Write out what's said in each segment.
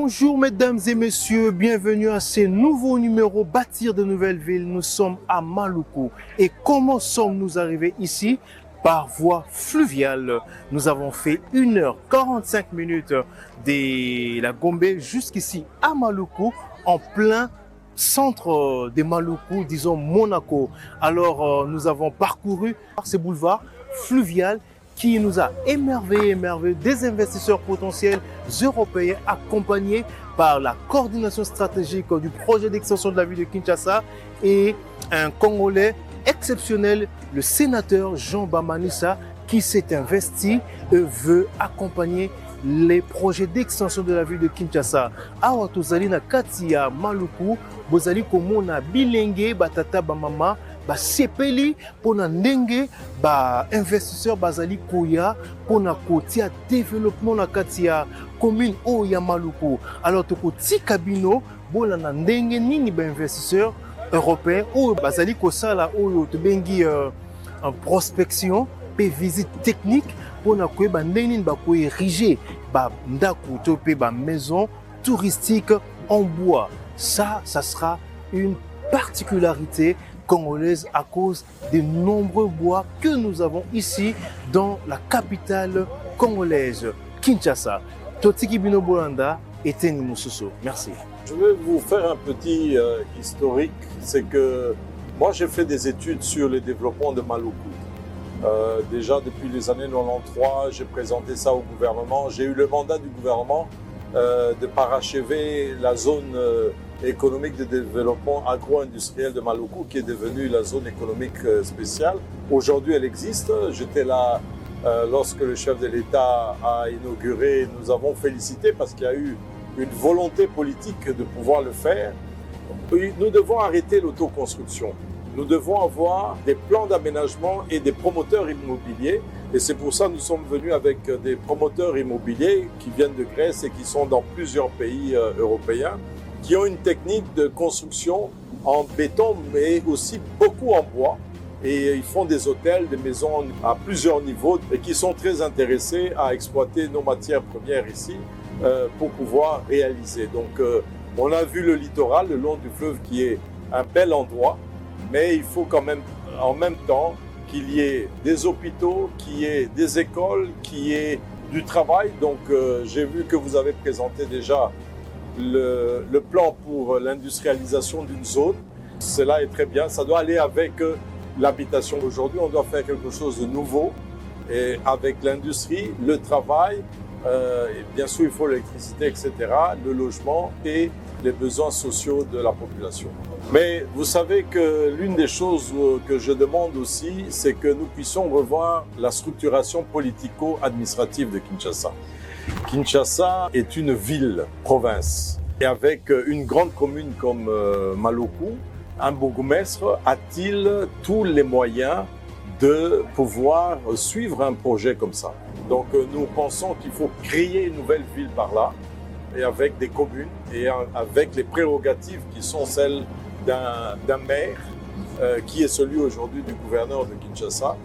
Bonjour mesdames et messieurs, bienvenue à ce nouveau numéro Bâtir de nouvelles villes. Nous sommes à Maluku. Et comment sommes-nous arrivés ici? Par voie fluviale. Nous avons fait 1h45 de la Gombe jusqu'ici à Maluku, en plein centre de Maluku, disons Monaco. Alors nous avons parcouru ces boulevards fluviales qui nous a émerveillé des investisseurs potentiels européens accompagnés par la coordination stratégique du projet d'extension de la ville de Kinshasa et un Congolais exceptionnel, le sénateur Jean Bamanissa, qui s'est investi et veut accompagner les projets d'extension de la ville de Kinshasa. Awa tozali na kati ya Maluku, bozali komona bilenge batata bamama basepeli pona ndenge ba investisseur bazali koya pona kotia développement na kati ya commune o ya Maluku. Alors tokotika bino bona na ndenge nini ba investisseur européen oyo bazali kosala oyo tobengi en prospection pe visite technique pona koyeba ndenge nini bakoérige ba ndako to pe ba maison touristique en bois. Ça sera une particularité congolaise à cause des nombreux bois que nous avons ici dans la capitale congolaise, Kinshasa. Totiki Bino Bolanda et Teni Moussousou. Merci. Je vais vous faire un petit historique. C'est que moi, j'ai fait des études sur le développement de Maluku. Déjà depuis les années 93, j'ai présenté ça au gouvernement. J'ai eu le mandat du gouvernement de parachever la zone économique de développement agro-industriel de Maluku, qui est devenue la zone économique spéciale. Aujourd'hui, elle existe. J'étais là lorsque le chef de l'État a inauguré. Nous avons félicité parce qu'il y a eu une volonté politique de pouvoir le faire. Nous devons arrêter l'autoconstruction. Nous devons avoir des plans d'aménagement et des promoteurs immobiliers. Et c'est pour ça que nous sommes venus avec des promoteurs immobiliers qui viennent de Grèce et qui sont dans plusieurs pays européens, qui ont une technique de construction en béton, mais aussi beaucoup en bois. Et ils font des hôtels, des maisons à plusieurs niveaux et qui sont très intéressés à exploiter nos matières premières ici pour pouvoir réaliser. Donc, on a vu le littoral, le long du fleuve, qui est un bel endroit, mais il faut quand même, en même temps, qu'il y ait des hôpitaux, qu'il y ait des écoles, qu'il y ait du travail. Donc, j'ai vu que vous avez présenté déjà le plan pour l'industrialisation d'une zone. Cela est très bien. Ça doit aller avec l'habitation. Aujourd'hui, on doit faire quelque chose de nouveau et avec l'industrie, le travail, et bien sûr, il faut l'électricité, etc., le logement et les besoins sociaux de la population. Mais vous savez que l'une des choses que je demande aussi, c'est que nous puissions revoir la structuration politico-administrative de Kinshasa. Kinshasa est une ville-province. Et avec une grande commune comme Maluku, un bourgmestre a-t-il tous les moyens de pouvoir suivre un projet comme ça? Donc nous pensons qu'il faut créer une nouvelle ville par là, et avec des communes, et avec les prérogatives qui sont celles d'un maire, qui est celui aujourd'hui du gouverneur de Kinshasa,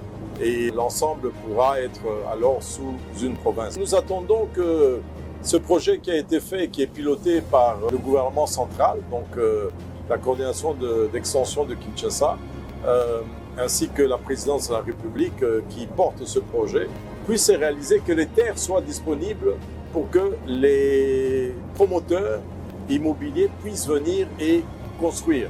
et l'ensemble pourra être alors sous une province. Nous attendons que ce projet qui a été fait et qui est piloté par le gouvernement central, donc la coordination d'extension de Kinshasa, ainsi que la présidence de la République qui porte ce projet, puisse réaliser que les terres soient disponibles pour que les promoteurs immobiliers puissent venir et construire.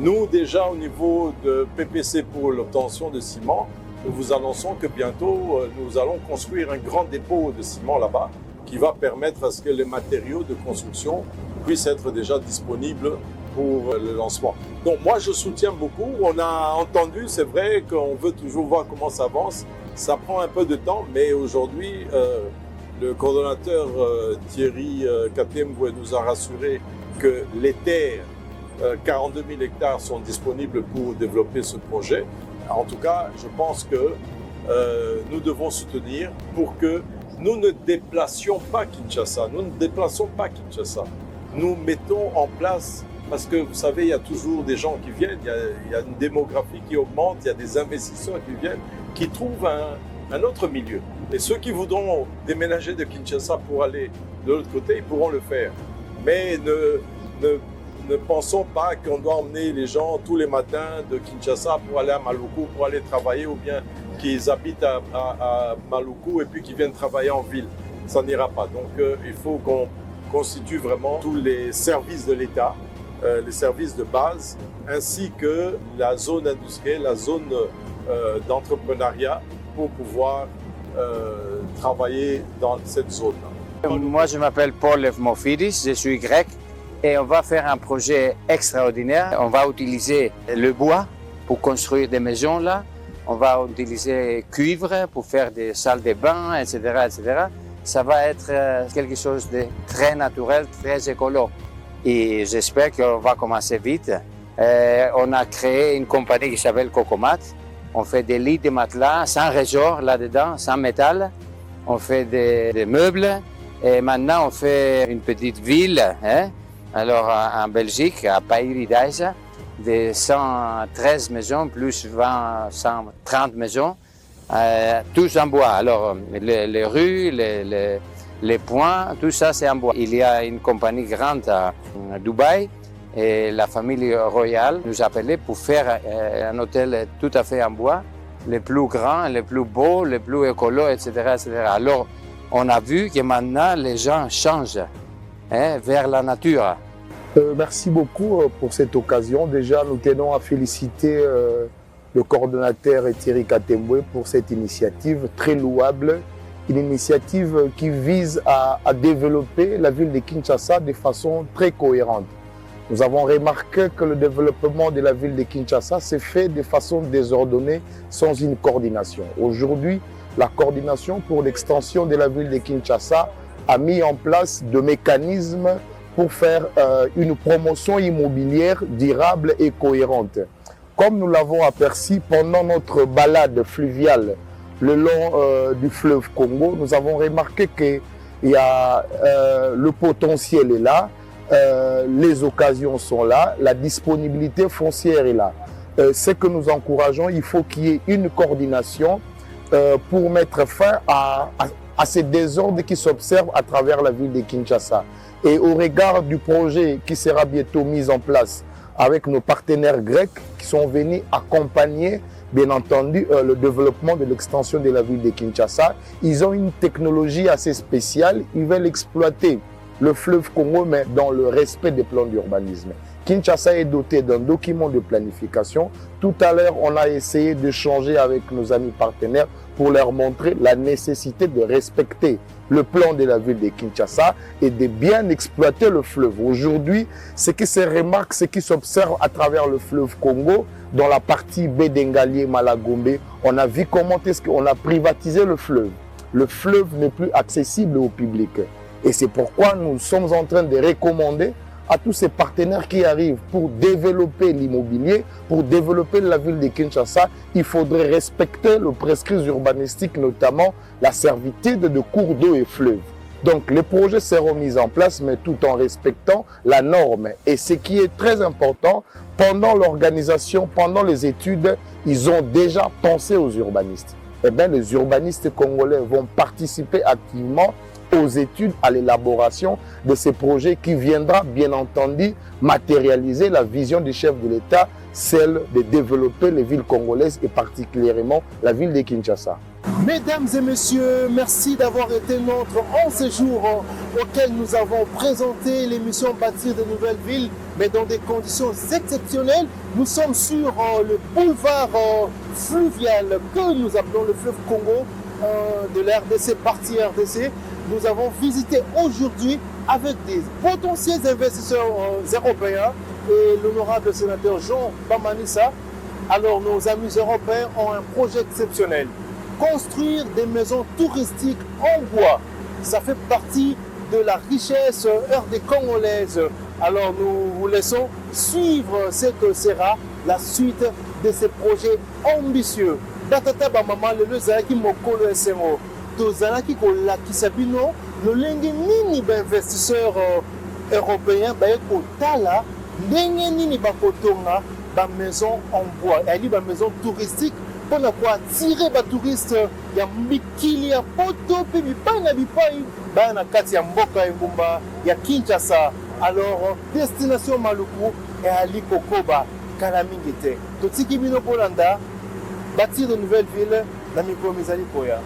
Nous, déjà au niveau de PPC pour l'obtention de ciment, nous vous annonçons que bientôt nous allons construire un grand dépôt de ciment là-bas qui va permettre à ce que les matériaux de construction puissent être déjà disponibles pour le lancement. Donc moi je soutiens beaucoup. On a entendu, c'est vrai qu'on veut toujours voir comment ça avance. Ça prend un peu de temps, mais aujourd'hui le coordonnateur Thierry Katembwe nous a rassuré que les terres, 42 000 hectares sont disponibles pour développer ce projet. En tout cas, je pense que nous devons soutenir pour que nous ne déplacions pas Kinshasa. Nous ne déplaçons pas Kinshasa. Nous mettons en place, parce que vous savez, il y a toujours des gens qui viennent, il y a une démographie qui augmente, il y a des investisseurs qui viennent, qui trouvent un autre milieu. Et ceux qui voudront déménager de Kinshasa pour aller de l'autre côté, ils pourront le faire. Mais ne pensons pas qu'on doit emmener les gens tous les matins de Kinshasa pour aller à Maluku, pour aller travailler, ou bien qu'ils habitent à Maluku et puis qu'ils viennent travailler en ville. Ça n'ira pas. Donc il faut qu'on constitue vraiment tous les services de l'État, les services de base, ainsi que la zone industrielle, la zone d'entrepreneuriat pour pouvoir travailler dans cette zone-là. Moi, je m'appelle Paul Evmofidis, je suis grec et on va faire un projet extraordinaire. On va utiliser le bois pour construire des maisons là. On va utiliser cuivre pour faire des salles de bain, etc., etc. Ça va être quelque chose de très naturel, très écolo. Et j'espère qu'on va commencer vite. On a créé une compagnie qui s'appelle Cocomat. On fait des lits de matelas sans ressort là-dedans, sans métal. On fait des meubles. Et maintenant, on fait une petite ville, hein? Alors en Belgique, à Païridaïsa, de 113 maisons, plus 130 maisons, tous en bois. Alors les rues, les points, tout ça c'est en bois. Il y a une compagnie grande à Dubaï et la famille royale nous a appelés pour faire un hôtel tout à fait en bois, le plus grand, le plus beau, le plus écolo, etc., etc. Alors on a vu que maintenant les gens changent vers la nature. Merci beaucoup pour cette occasion. Déjà, nous tenons à féliciter le coordonnateur Thierry Katembwe pour cette initiative très louable, une initiative qui vise à développer la ville de Kinshasa de façon très cohérente. Nous avons remarqué que le développement de la ville de Kinshasa s'est fait de façon désordonnée, sans une coordination. Aujourd'hui, la coordination pour l'extension de la ville de Kinshasa a mis en place des mécanismes pour faire une promotion immobilière durable et cohérente. Comme nous l'avons aperçu pendant notre balade fluviale le long du fleuve Congo, nous avons remarqué que le potentiel est là, les occasions sont là, la disponibilité foncière est là. Ce que nous encourageons, il faut qu'il y ait une coordination pour mettre fin à ces désordres qui s'observent à travers la ville de Kinshasa. Et au regard du projet qui sera bientôt mis en place avec nos partenaires grecs qui sont venus accompagner, bien entendu, le développement de l'extension de la ville de Kinshasa, ils ont une technologie assez spéciale. Ils veulent exploiter le fleuve Congo, mais dans le respect des plans d'urbanisme. Kinshasa est doté d'un document de planification. Tout à l'heure, on a essayé d'échanger avec nos amis partenaires pour leur montrer la nécessité de respecter le plan de la ville de Kinshasa et de bien exploiter le fleuve. Aujourd'hui, ce qui se remarque, ce qui s'observe à travers le fleuve Congo, dans la partie Bédengalier, Malagombe, on a vu comment est-ce qu'on a privatisé le fleuve. Le fleuve n'est plus accessible au public. Et c'est pourquoi nous sommes en train de recommander à tous ces partenaires qui arrivent pour développer l'immobilier, pour développer la ville de Kinshasa, il faudrait respecter le prescrit urbanistique, notamment la servitude de cours d'eau et fleuves. Donc les projets seront mis en place, mais tout en respectant la norme. Et ce qui est très important, pendant l'organisation, pendant les études, ils ont déjà pensé aux urbanistes. Eh bien, les urbanistes congolais vont participer activement aux études, à l'élaboration de ces projets qui viendra bien entendu matérialiser la vision du chef de l'État, celle de développer les villes congolaises et particulièrement la ville de Kinshasa. Mesdames et messieurs, merci d'avoir été notre en séjour auquel nous avons présenté l'émission Bâtir de nouvelles villes, mais dans des conditions exceptionnelles. Nous sommes sur le boulevard fluvial que nous appelons le fleuve Congo de l'RDC, partie RDC. Nous avons visité aujourd'hui avec des potentiels investisseurs européens et l'honorable sénateur Jean Bamanissa. Alors nos amis européens ont un projet exceptionnel. Construire des maisons touristiques en bois. Ça fait partie de la richesse RD congolaise. Alors nous vous laissons suivre ce que sera la suite de ces projets ambitieux. Batata bamama lelo zalaki mokolo esengo. Tozalaki kolakisa bino lolenge nini bainvestisseurs européens baye kotala ndenge nini bakotonga ba maison en bois. Ali ba maison touristique pour attirer les touristes ya mikili ya poto pe bipai na bipai ba na kati ya mboka engumba ya Kinshasa. Alors, destination Maluku et Ali Kokoba, Kalamingete. Totiki Bino Polanda, bâtir de nouvelles villes, dans Mizali Koya.